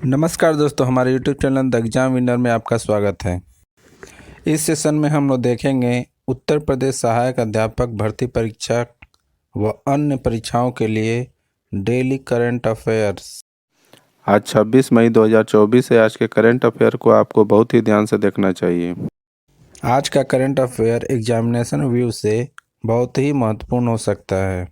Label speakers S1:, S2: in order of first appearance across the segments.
S1: नमस्कार दोस्तों, हमारे YouTube channel the exam winner में आपका स्वागत है। इस सेशन में हम लोग देखेंगे उत्तर प्रदेश सहायक अध्यापक भर्ती परीक्षा व अन्य परीक्षाओं के लिए डेली करंट अफेयर्स।
S2: आज 26 मई 2024 है। आज के करंट अफेयर को आपको बहुत ही ध्यान से देखना चाहिए।
S1: आज का करंट अफेयर एग्जामिनेशन व्यू से बहुत ही महत्वपूर्ण हो सकता है।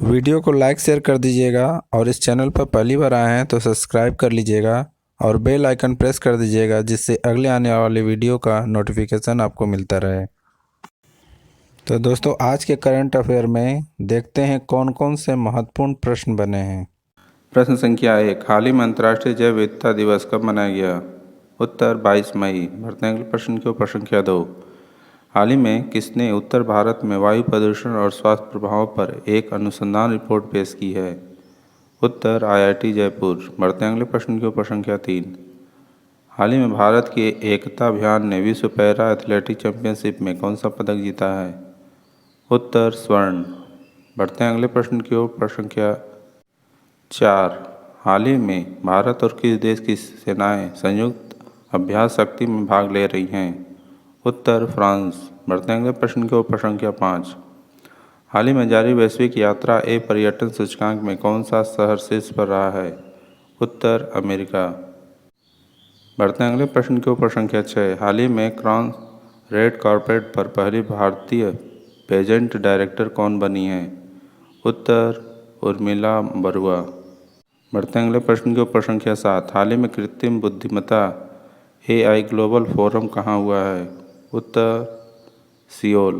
S1: वीडियो को लाइक शेयर कर दीजिएगा और इस चैनल पर पहली बार आए हैं तो सब्सक्राइब कर लीजिएगा और बेल आइकन प्रेस कर दीजिएगा, जिससे अगले आने वाले वीडियो का नोटिफिकेशन आपको मिलता रहे। तो दोस्तों, आज के करंट अफेयर में देखते हैं कौन कौन से महत्वपूर्ण प्रश्न बने हैं।
S2: प्रश्न संख्या 1, हाल ही में अंतर्राष्ट्रीय जैव विविधता दिवस कब मनाया गया? उत्तर 22 मई। बढ़ते हैं अगले प्रश्न की ओर। प्रश्न संख्या 2, हाल ही में किसने उत्तर भारत में वायु प्रदूषण और स्वास्थ्य प्रभावों पर एक अनुसंधान रिपोर्ट पेश की है? उत्तर IIT जयपुर। बढ़ते हैं अगले प्रश्न की ओर। प्रश्न संख्या 3, हाल ही में भारत की एकता अभियान ने विश्व पैरा एथलेटिक चैंपियनशिप में कौन सा पदक जीता है? उत्तर स्वर्ण। बढ़ते हैं अगले प्रश्न की ओर। प्रश्न संख्या 4, हाल ही में भारत और किस देश की सेनाएं संयुक्त अभ्यास शक्ति में भाग ले रही हैं? उत्तर फ्रांस। बढ़ते हैं अगले प्रश्न की ओर। प्रश्न संख्या 5, हाल ही में जारी वैश्विक यात्रा पर्यटन सूचकांक में कौन सा शहर शीर्ष पर रहा है? उत्तर अमेरिका। बढ़ते हैं अगले प्रश्न की ओर। प्रश्न संख्या 6, हाल ही में क्रॉन रेड कॉर्पेट पर पहली भारतीय पेजेंट डायरेक्टर कौन बनी है? उत्तर उर्मिला बरुआ। बढ़ते हैं अगले प्रश्न की ओर। प्रश्न संख्या 7, हाल ही में कृत्रिम बुद्धिमत्ता AI ग्लोबल फोरम कहाँ हुआ है? उत्तर सियोल।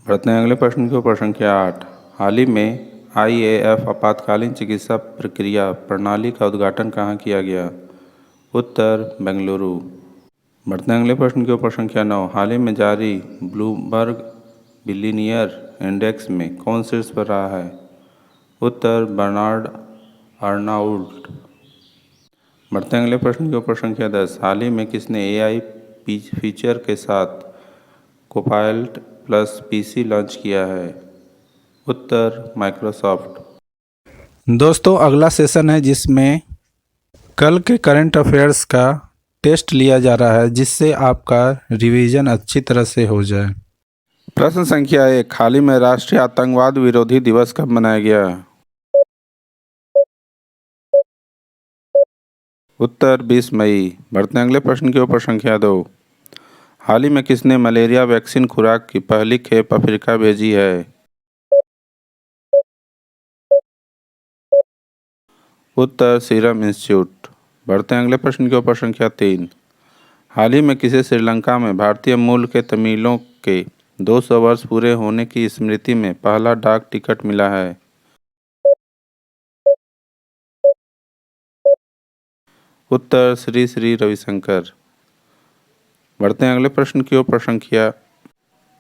S2: बढ़ते हैं अगले प्रश्न की ओर। प्रश्न संख्या 8, हाल ही में IAF आपातकालीन चिकित्सा प्रक्रिया प्रणाली का उद्घाटन कहाँ किया गया? उत्तर बेंगलुरु। बढ़ते हैं अगले प्रश्न की ओर। प्रश्न संख्या 9, हाल ही में जारी ब्लूमबर्ग बिलियनियर इंडेक्स में कौन शीर्ष पर रहा है? उत्तर बर्नार्ड अर्नाउल्ट। बढ़ते हैं अगले प्रश्न की ओर। प्रश्न संख्या 10, हाल ही में किसने AI फीचर के साथ कोपायलट प्लस PC लॉन्च किया है? उत्तर माइक्रोसॉफ्ट।
S1: दोस्तों, अगला सेशन है जिसमें कल के करंट अफेयर्स का टेस्ट लिया जा रहा है, जिससे आपका रिवीजन अच्छी तरह से हो जाए।
S2: प्रश्न संख्या 1, हाल ही में राष्ट्रीय आतंकवाद विरोधी दिवस कब मनाया गया? उत्तर 20 मई। बढ़ते हैं अगले प्रश्न की ओर। प्रश्न संख्या 2, हाल ही में किसने मलेरिया वैक्सीन खुराक की पहली खेप अफ्रीका भेजी है? उत्तर सीरम इंस्टीट्यूट। बढ़ते हैं अगले प्रश्न की ओर। प्रश्न संख्या 3, हाल ही में किसे श्रीलंका में भारतीय मूल के तमिलों के 200 वर्ष पूरे होने की स्मृति में पहला डाक टिकट मिला है? उत्तर श्री श्री रविशंकर। बढ़ते हैं अगले प्रश्न की ओर। प्रश्न संख्या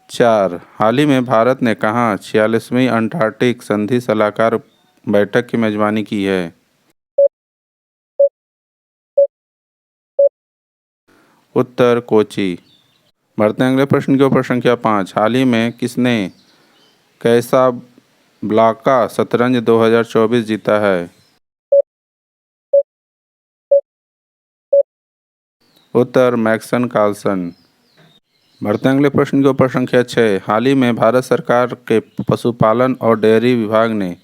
S2: 4, हाल ही में भारत ने कहाँ 46वीं अंटार्कटिक संधि सलाहकार बैठक की मेजबानी की है? उत्तर कोची। बढ़ते हैं अगले प्रश्न की ओर। प्रश्न संख्या 5, हाल ही में किसने कैसाब्लांका शतरंज 2024 जीता है? उत्तर मैक्सन कार्लसन। बढ़ते हैं अगले प्रश्न की ओर। प्रश्न संख्या 6, हाल ही में भारत सरकार के पशुपालन और डेयरी विभाग ने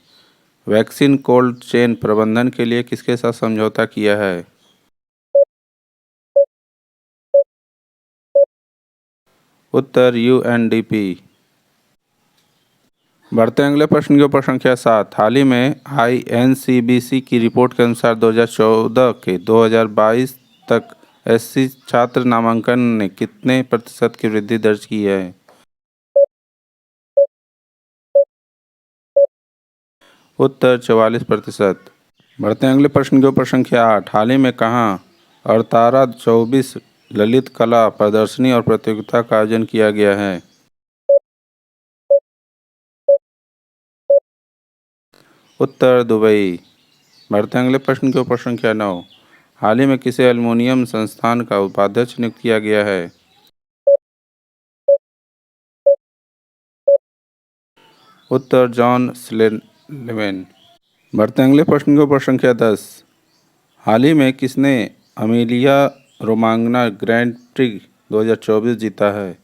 S2: वैक्सीन कोल्ड चेन प्रबंधन के लिए किसके साथ समझौता किया है? उत्तर UNDP। बढ़ते हैं अगले प्रश्न की ओर। प्रश्न संख्या 7, हाल ही में INCBC की रिपोर्ट के अनुसार 2014 के 2022 तक SC छात्र नामांकन ने कितने प्रतिशत की वृद्धि दर्ज की है? उत्तर 44%। बढ़ते हैं अगले प्रश्न की ओर। प्रश्न संख्या 8, हाल ही में कहाँ अड़तारा 24 ललित कला प्रदर्शनी और प्रतियोगिता का आयोजन किया गया है? उत्तर दुबई। बढ़ते हैं अगले प्रश्न की ओर। प्रश्न संख्या 9, हाल ही में किसे एल्युमिनियम संस्थान का उपाध्यक्ष नियुक्त किया गया है? उत्तर जॉन स्लेवेन। बढ़ते हैं अगले प्रश्न की ओर। प्रश्न संख्या 10, हाल ही में किसने अमेलिया रोमांगना ग्रैंड प्री 2024 जीता है?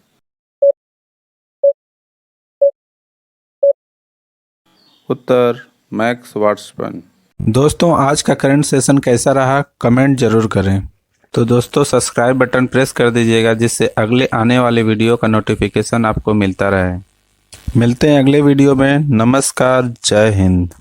S2: उत्तर मैक्स वर्स्टैपेन।
S1: दोस्तों, आज का करंट सेशन कैसा रहा कमेंट जरूर करें। तो दोस्तों, सब्सक्राइब बटन प्रेस कर दीजिएगा जिससे अगले आने वाले वीडियो का नोटिफिकेशन आपको मिलता रहे। मिलते हैं अगले वीडियो में। नमस्कार, जय हिंद।